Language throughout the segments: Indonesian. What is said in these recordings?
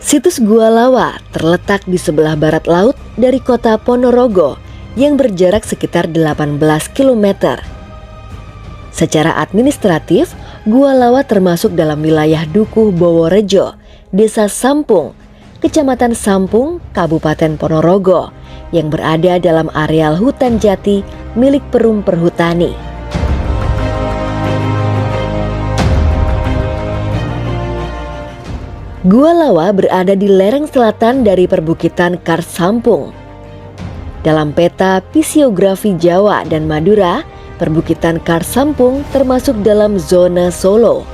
Situs Gua Lawa terletak di sebelah barat laut dari kota Ponorogo yang berjarak sekitar 18 km. Secara administratif, Gua Lawa termasuk dalam wilayah Dukuh Boworejo, Desa Sampung, Kecamatan Sampung, Kabupaten Ponorogo, yang berada dalam areal hutan jati milik Perum Perhutani. Gua Lawa berada di lereng selatan dari perbukitan Kars Sampung. Dalam peta fisiografi Jawa dan Madura, perbukitan Kars Sampung termasuk dalam zona Solo.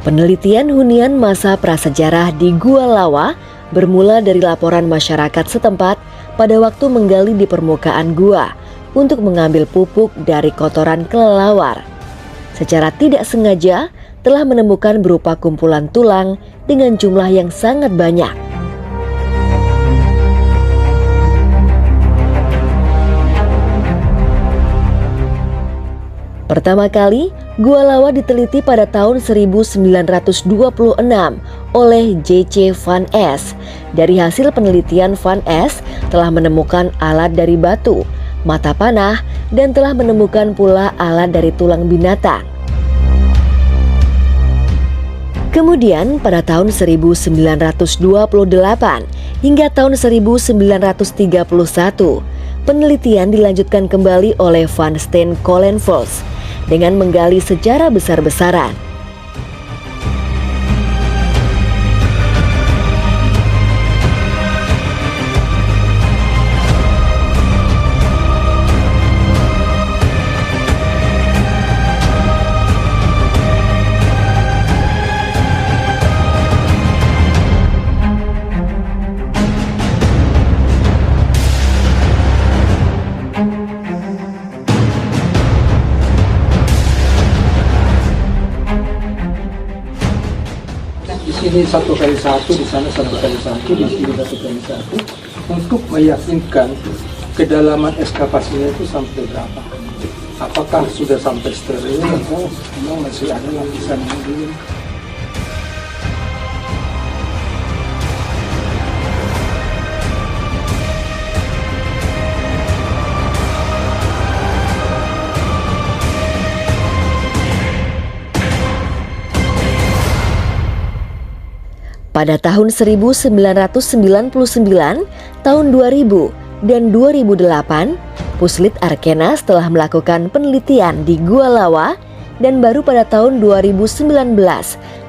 Penelitian hunian masa prasejarah di Gua Lawa bermula dari laporan masyarakat setempat pada waktu menggali di permukaan gua untuk mengambil pupuk dari kotoran kelelawar. Secara tidak sengaja telah menemukan berupa kumpulan tulang dengan jumlah yang sangat banyak. Pertama kali, Gua Lawa diteliti pada tahun 1926 oleh J.C. Van Es. Dari hasil penelitian Van Es telah menemukan alat dari batu, mata panah, dan telah menemukan pula alat dari tulang binatang. Kemudian pada tahun 1928 hingga tahun 1931, penelitian dilanjutkan kembali oleh Van Steen Colenfels dengan menggali secara besar-besaran. Di sini 1x1, di sana 1x1, di sini 1x1, untuk meyakinkan kedalaman ekskavasinya itu sampai berapa. Apakah sudah sampai steril atau memang masih ada lapisan yang belum. Pada tahun 1999, tahun 2000, dan 2008, Puslit Arkenas telah melakukan penelitian di Gua Lawa dan baru pada tahun 2019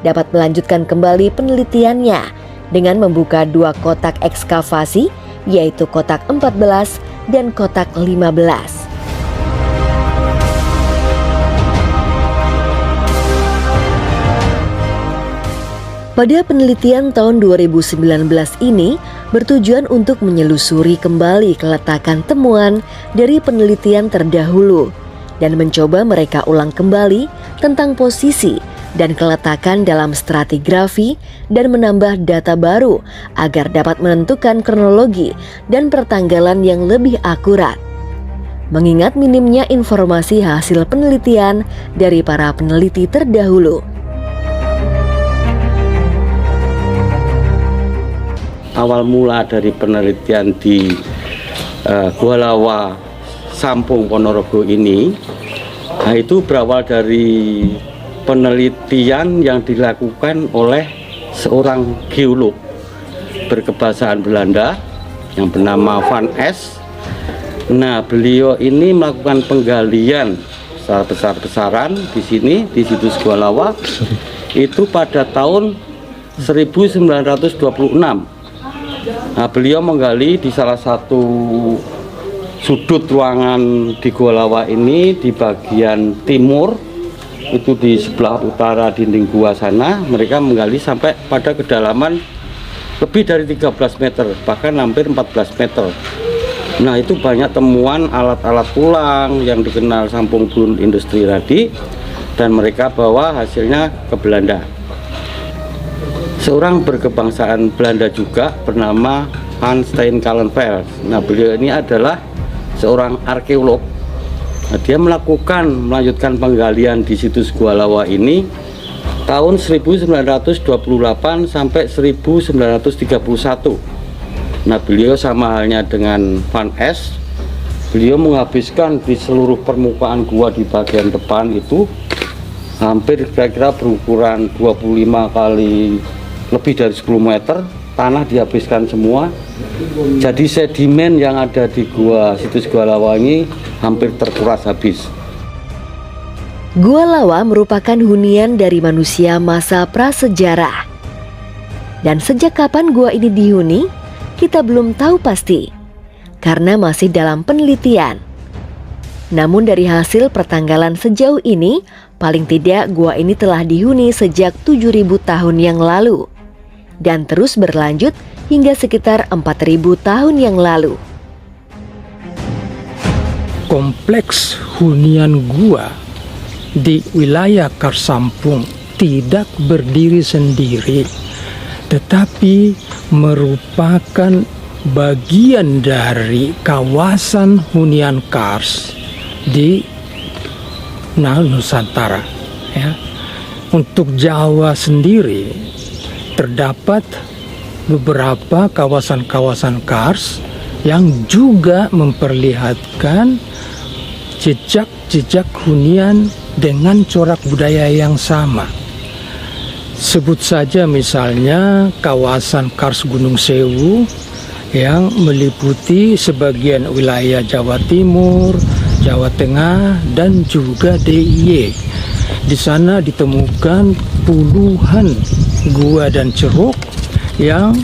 dapat melanjutkan kembali penelitiannya dengan membuka 2 kotak ekskavasi, yaitu kotak 14 dan kotak 15. Pada penelitian tahun 2019 ini bertujuan untuk menyelusuri kembali keletakan temuan dari penelitian terdahulu dan mencoba mereka ulang kembali tentang posisi dan keletakan dalam stratigrafi dan menambah data baru agar dapat menentukan kronologi dan pertanggalan yang lebih akurat. Mengingat minimnya informasi hasil penelitian dari para peneliti terdahulu. Awal mula dari penelitian di Gua Lawa Sampung Ponorogo ini, itu berawal dari penelitian yang dilakukan oleh seorang geolog berkebahasaan Belanda yang bernama Van Es. Nah, beliau ini melakukan penggalian secara besar-besaran di sini di situs Gua Lawa itu pada tahun 1926. Nah, beliau menggali di salah satu sudut ruangan di Gua Lawa ini di bagian timur, itu di sebelah utara dinding gua sana. Mereka menggali sampai pada kedalaman lebih dari 13 meter, bahkan hampir 14 meter. Nah, itu banyak temuan alat-alat tulang yang dikenal Sampung Bun Industri tadi, dan mereka bawa hasilnya ke Belanda. Seorang berkebangsaan Belanda juga bernama Van Steen Colenfels. Nah, beliau ini adalah seorang arkeolog Nah, dia melanjutkan penggalian di situs Gua Lawa ini tahun 1928 sampai 1931. Nah, beliau sama halnya dengan Van Es, beliau menghabiskan di seluruh permukaan gua di bagian depan itu hampir kira-kira berukuran 25 kali lebih dari 10 meter. Tanah dihabiskan semua, jadi sedimen yang ada di situs Gua Lawa ini hampir terkuras habis. Gua Lawa merupakan hunian dari manusia masa prasejarah. Dan sejak kapan gua ini dihuni, kita belum tahu pasti, karena masih dalam penelitian. Namun dari hasil pertanggalan sejauh ini, paling tidak gua ini telah dihuni sejak 7.000 tahun yang lalu. Dan terus berlanjut hingga sekitar 4.000 tahun yang lalu. Kompleks hunian gua di wilayah Kars Sampung tidak berdiri sendiri, tetapi merupakan bagian dari kawasan hunian Kars di Nusantara. Ya. Untuk Jawa sendiri, terdapat beberapa kawasan-kawasan Kars yang juga memperlihatkan jejak-jejak hunian dengan corak budaya yang sama. Sebut saja misalnya kawasan Kars Gunung Sewu yang meliputi sebagian wilayah Jawa Timur, Jawa Tengah, dan juga DIY. Di sana ditemukan puluhan gua dan ceruk yang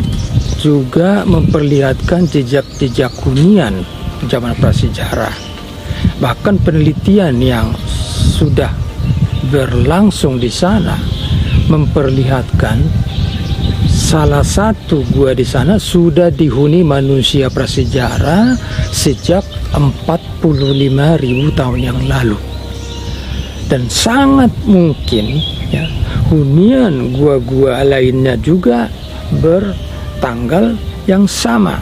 juga memperlihatkan jejak-jejak hunian zaman prasejarah. Bahkan penelitian yang sudah berlangsung di sana memperlihatkan salah satu gua di sana sudah dihuni manusia prasejarah sejak 45.000 tahun yang lalu. Dan sangat mungkin ya, hunian gua-gua lainnya juga bertanggal yang sama.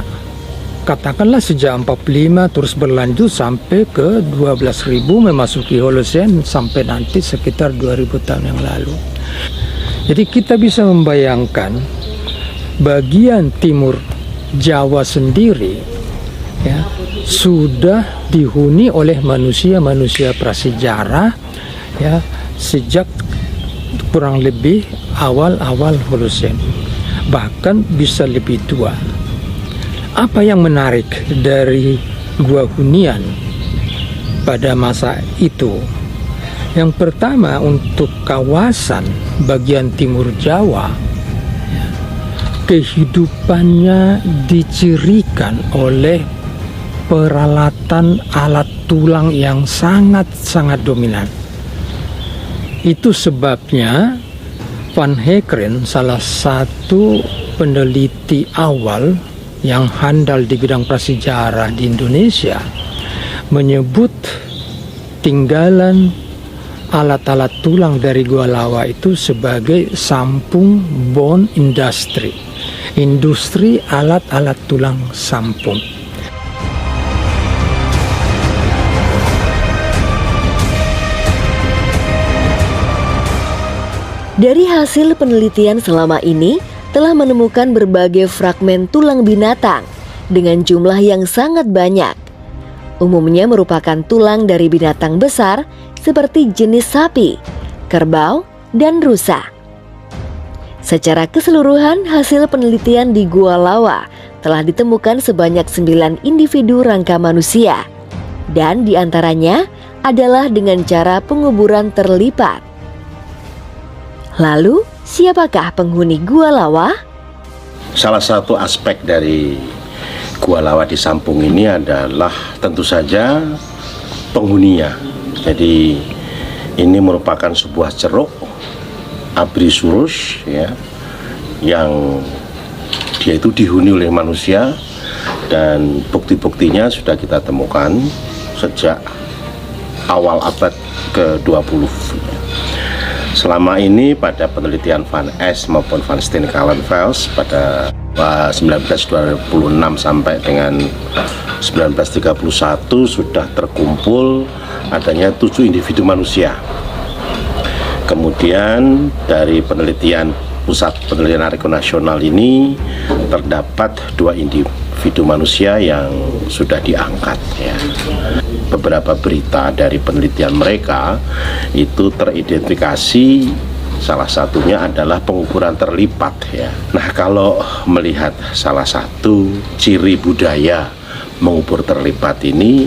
Katakanlah sejak 45 terus berlanjut sampai ke 12.000 memasuki Holosen sampai nanti sekitar 2.000 tahun yang lalu. Jadi kita bisa membayangkan bagian timur Jawa sendiri ya, sudah dihuni oleh manusia-manusia prasejarah ya, sejak kurang lebih awal-awal Holosen, bahkan bisa lebih tua. Apa yang menarik dari gua hunian pada masa itu? Yang pertama, untuk kawasan bagian timur Jawa, kehidupannya dicirikan oleh peralatan alat tulang yang sangat-sangat dominan. Itu sebabnya Van Heekren, salah satu peneliti awal yang handal di bidang prasejarah di Indonesia, menyebut tinggalan alat-alat tulang dari Gua Lawa itu sebagai Sampung Bone Industry, industri alat-alat tulang Sampung. Dari hasil penelitian selama ini telah menemukan berbagai fragmen tulang binatang dengan jumlah yang sangat banyak. Umumnya merupakan tulang dari binatang besar seperti jenis sapi, kerbau, dan rusa. Secara keseluruhan, hasil penelitian di Gua Lawa telah ditemukan sebanyak 9 individu rangka manusia, dan diantaranya adalah dengan cara penguburan terlipat. Lalu, siapakah penghuni Gua Lawa? Salah satu aspek dari Gua Lawa di Sampung ini adalah tentu saja penghuninya. Jadi ini merupakan sebuah ceruk Abrisurus ya, yang dia itu dihuni oleh manusia, dan bukti-buktinya sudah kita temukan sejak awal abad ke-20. Selama ini pada penelitian Van Es maupun Van Steenkalenfels pada 1926 sampai dengan 1931 sudah terkumpul adanya 7 individu manusia. Kemudian dari penelitian Pusat Penelitian Arkeologi Nasional ini terdapat 2 individu manusia yang sudah diangkat ya. Beberapa berita dari penelitian mereka itu teridentifikasi, salah satunya adalah pengukuran terlipat ya. Nah, kalau melihat salah satu ciri budaya mengubur terlipat ini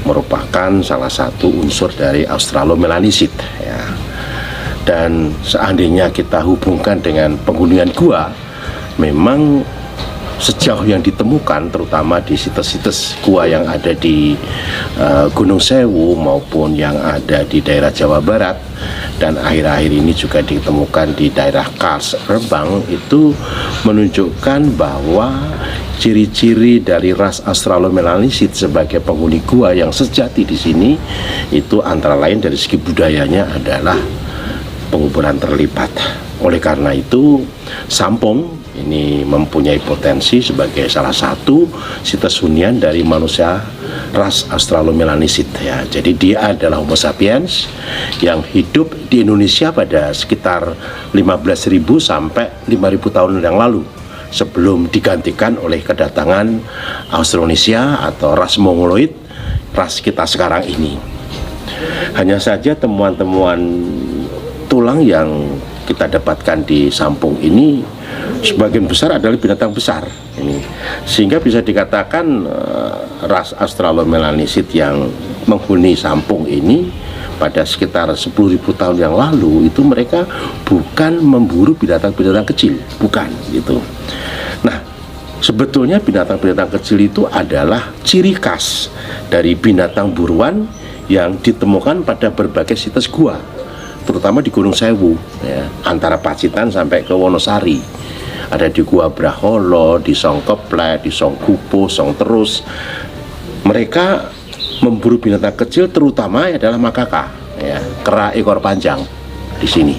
merupakan salah satu unsur dari Australomelanisit ya. Dan seandainya kita hubungkan dengan penghunian gua, memang sejauh yang ditemukan terutama di situs-situs gua yang ada di Gunung Sewu maupun yang ada di daerah Jawa Barat dan akhir-akhir ini juga ditemukan di daerah Kars, Rembang, itu menunjukkan bahwa ciri-ciri dari ras Australomelanisit sebagai penghuni gua yang sejati di sini itu antara lain dari segi budayanya adalah penguburan terlipat. Oleh karena itu, Sampung ini mempunyai potensi sebagai salah satu situs hunian dari manusia ras Australomelanisit ya. Jadi dia adalah Homo sapiens yang hidup di Indonesia pada sekitar 15.000 sampai 5.000 tahun yang lalu, sebelum digantikan oleh kedatangan Austronesia atau ras Mongoloid, ras kita sekarang ini. Hanya saja temuan-temuan tulang yang kita dapatkan di Sampung ini sebagian besar adalah binatang besar ini, sehingga bisa dikatakan ras Australomelanisit yang menghuni Sampung ini pada sekitar 10.000 tahun yang lalu itu mereka bukan memburu binatang-binatang kecil, bukan gitu. Nah, sebetulnya binatang-binatang kecil itu adalah ciri khas dari binatang buruan yang ditemukan pada berbagai situs gua, terutama di Gunung Sewu ya, antara Pacitan sampai ke Wonosari. Ada di Gua Braholo, di Songkeplek, di Songkupo, Songterus. Mereka memburu binatang kecil, terutama adalah makaka ya, kera ekor panjang di sini.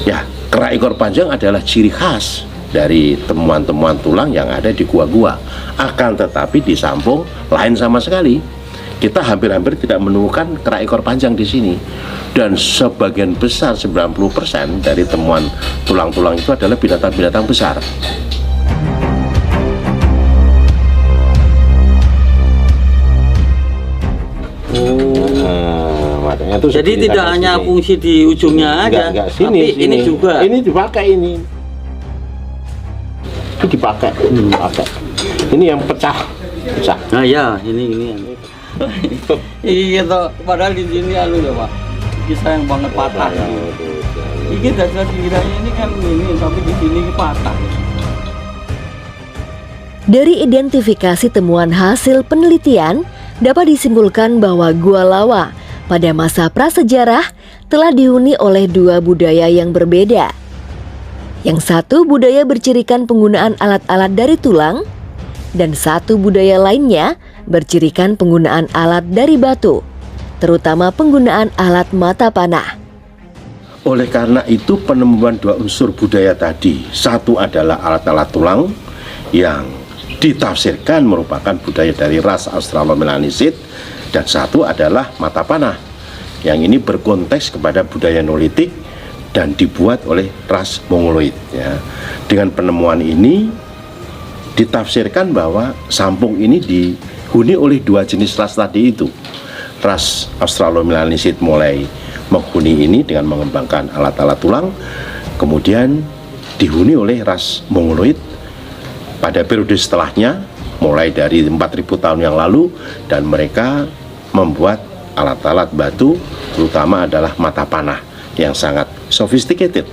Ya, kera ekor panjang adalah ciri khas dari temuan-temuan tulang yang ada di gua-gua. Akan tetapi di Sampung lain sama sekali. Kita hampir-hampir tidak menemukan kera ekor panjang di sini. Dan sebagian besar, 90% dari temuan tulang-tulang itu adalah binatang-binatang besar. Makanya itu jadi tidak hanya sini. fungsi di ujungnya aja, Enggak, sini, tapi sini. ini juga. Ini dipakai ini. Itu dipakai, dipakai. Ini yang pecah. Nah ya, ini. Ini kita padahal di sini anu ya Pak, kisah yang banget patah. Ini dasar kiranya ini kan ini, tapi di sini patah. Dari identifikasi temuan hasil penelitian, dapat disimpulkan bahwa Gua Lawa pada masa prasejarah telah dihuni oleh 2 budaya yang berbeda. Yang satu budaya bercirikan penggunaan alat-alat dari tulang, dan satu budaya lainnya bercirikan penggunaan alat dari batu, terutama penggunaan alat mata panah. Oleh karena itu penemuan 2 unsur budaya tadi, satu adalah alat-alat tulang yang ditafsirkan merupakan budaya dari ras Australomelanisit, dan satu adalah mata panah yang ini berkonteks kepada budaya Neolitik dan dibuat oleh ras Mongoloid ya. Dengan penemuan ini ditafsirkan bahwa Sampung ini dihuni oleh 2 jenis ras tadi itu. Ras Australomelanisit mulai menghuni ini dengan mengembangkan alat-alat tulang, kemudian dihuni oleh ras Mongoloid pada periode setelahnya mulai dari 4.000 tahun yang lalu, dan mereka membuat alat-alat batu, terutama adalah mata panah yang sangat sophisticated,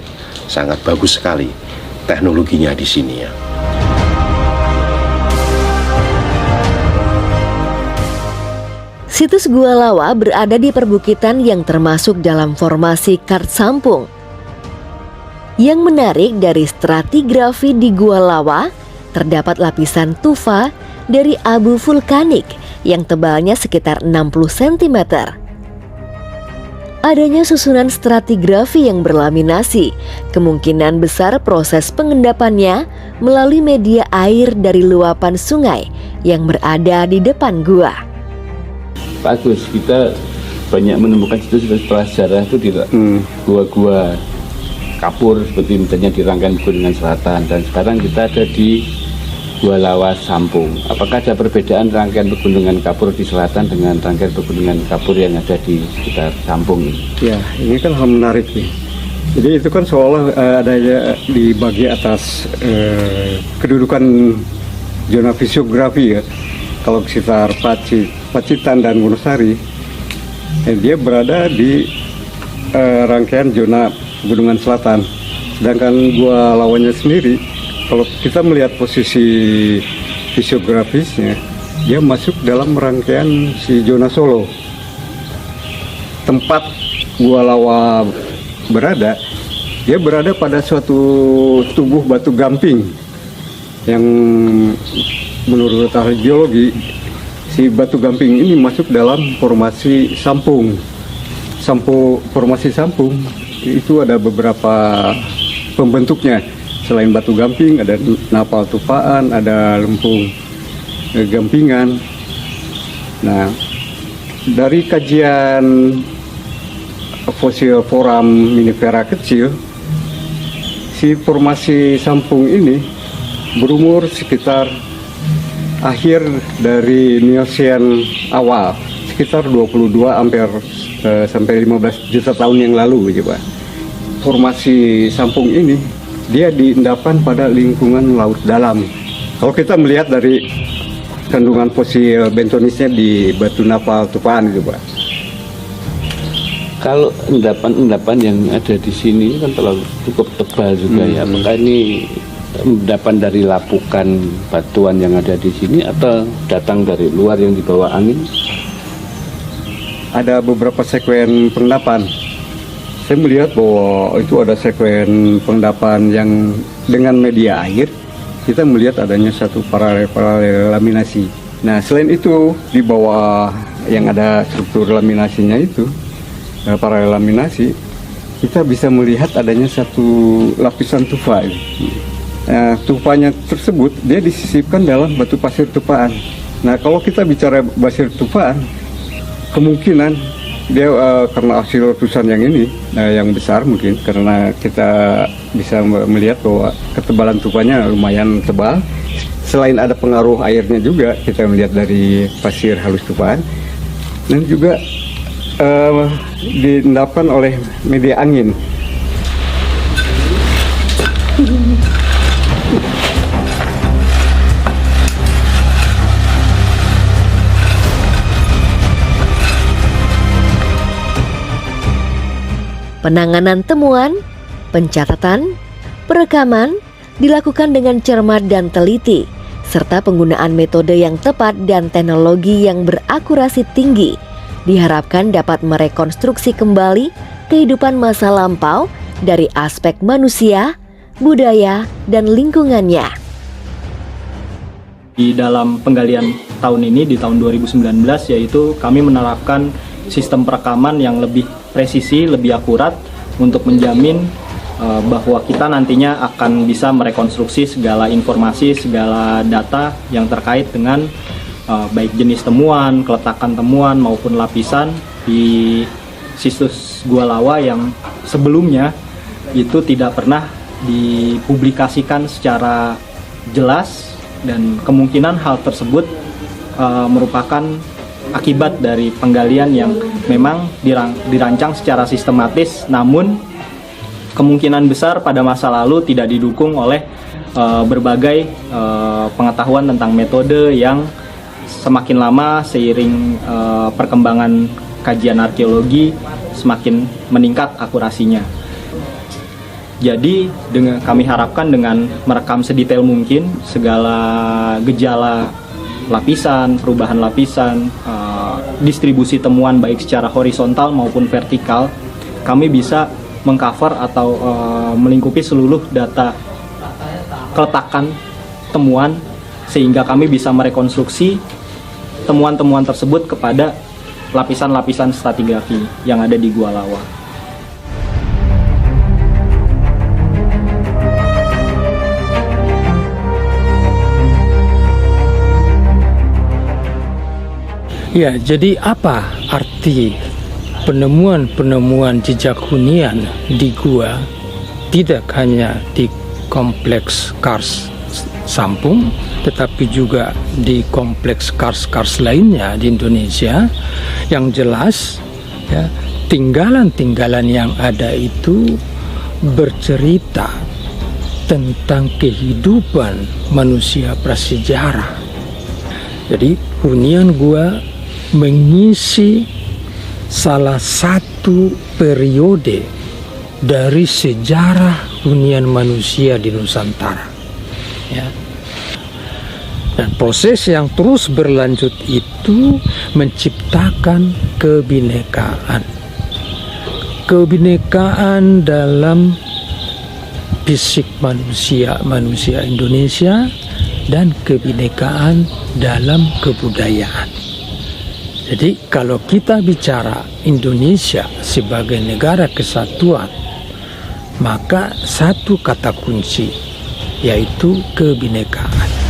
sangat bagus sekali teknologinya di sini ya. Situs Gua Lawa berada di perbukitan yang termasuk dalam formasi Kars Sampung. Yang menarik dari stratigrafi di Gua Lawa, terdapat lapisan tufa dari abu vulkanik yang tebalnya sekitar 60 cm. Adanya susunan stratigrafi yang berlaminasi, kemungkinan besar proses pengendapannya melalui media air dari luapan sungai yang berada di depan gua. Bagus, kita banyak menemukan situs prasejarah itu di gua-gua kapur seperti misalnya di rangkaian Pegunungan Selatan, dan sekarang kita ada di Gua Lawas Sampung. Apakah ada perbedaan rangkaian pegunungan kapur di selatan dengan rangkaian pegunungan kapur yang ada di sekitar Sampung ini? Ya, ini kan hal menarik nih. Jadi itu kan seolah adanya di bagi atas kedudukan zona fisiografi ya. Kalau sekitar Pacitan dan Wonosari, dia berada di rangkaian zona pegunungan selatan. Sedangkan Gua Lawannya sendiri, kalau kita melihat posisi fisiografisnya, dia masuk dalam rangkaian si zona Solo. Tempat Gua Lawa berada, dia berada pada suatu tubuh batu gamping yang menurut ahli geologi, si batu gamping ini masuk dalam formasi Sampung. Formasi Sampung itu ada beberapa pembentuknya. Selain batu gamping, ada napal tupaan, ada lempung gampingan. Nah, dari kajian fosil foram minifera kecil, si formasi Sampung ini berumur sekitar akhir dari Miocene awal, sekitar 22 sampai 15 juta tahun yang lalu, coba. Formasi Sampung ini dia diendapkan pada lingkungan laut dalam. Kalau kita melihat dari kandungan fosil bentonisnya di batu napal tupaan itu, Pak. Kalau endapan-endapan yang ada di sini kan terlalu cukup tebal juga ya. Apakah ini endapan dari lapukan batuan yang ada di sini atau datang dari luar yang dibawa angin? Ada beberapa sekuen pengendapan. Saya melihat bahwa itu ada sekuen pengendapan yang dengan media air, kita melihat adanya satu paralel laminasi. Nah, selain itu di bawah yang ada struktur laminasinya itu, paralel laminasi, kita bisa melihat adanya satu lapisan tufa. Tufanya tersebut dia disisipkan dalam batu pasir tupaan. Nah, kalau kita bicara pasir tupaan, kemungkinan dia karena hasil letusan yang ini yang besar, mungkin karena kita bisa melihat bahwa ketebalan tufanya lumayan tebal. Selain ada pengaruh airnya juga, kita melihat dari pasir halus tufaan, dan juga diendapkan oleh media angin. Penanganan temuan, pencatatan, perekaman dilakukan dengan cermat dan teliti, serta penggunaan metode yang tepat dan teknologi yang berakurasi tinggi diharapkan dapat merekonstruksi kembali kehidupan masa lampau dari aspek manusia, budaya, dan lingkungannya. Di dalam penggalian tahun ini, di tahun 2019, yaitu kami menerapkan sistem perekaman yang lebih presisi, lebih akurat untuk menjamin bahwa kita nantinya akan bisa merekonstruksi segala informasi, segala data yang terkait dengan baik jenis temuan, keletakan temuan maupun lapisan di situs Gua Lawa yang sebelumnya itu tidak pernah dipublikasikan secara jelas, dan kemungkinan hal tersebut merupakan akibat dari penggalian yang memang dirancang secara sistematis, namun kemungkinan besar pada masa lalu tidak didukung oleh berbagai pengetahuan tentang metode yang semakin lama seiring perkembangan kajian arkeologi semakin meningkat akurasinya. Jadi kami harapkan dengan merekam sedetail mungkin segala gejala lapisan, perubahan lapisan, distribusi temuan baik secara horizontal maupun vertikal, kami bisa mengcover atau melingkupi seluruh data keletakan temuan, sehingga kami bisa merekonstruksi temuan-temuan tersebut kepada lapisan-lapisan stratigrafi yang ada di Gua Lawa. Ya, jadi apa arti penemuan-penemuan jejak hunian di gua tidak hanya di kompleks Kars Sampung, tetapi juga di kompleks Kars-Kars lainnya di Indonesia? Yang jelas, ya, tinggalan-tinggalan yang ada itu bercerita tentang kehidupan manusia prasejarah. Jadi hunian gua mengisi salah satu periode dari sejarah hunian manusia di Nusantara, ya. Dan proses yang terus berlanjut itu menciptakan kebinekaan dalam fisik manusia Indonesia dan kebinekaan dalam kebudayaan. Jadi kalau kita bicara Indonesia sebagai negara kesatuan, maka satu kata kunci yaitu kebinekaan.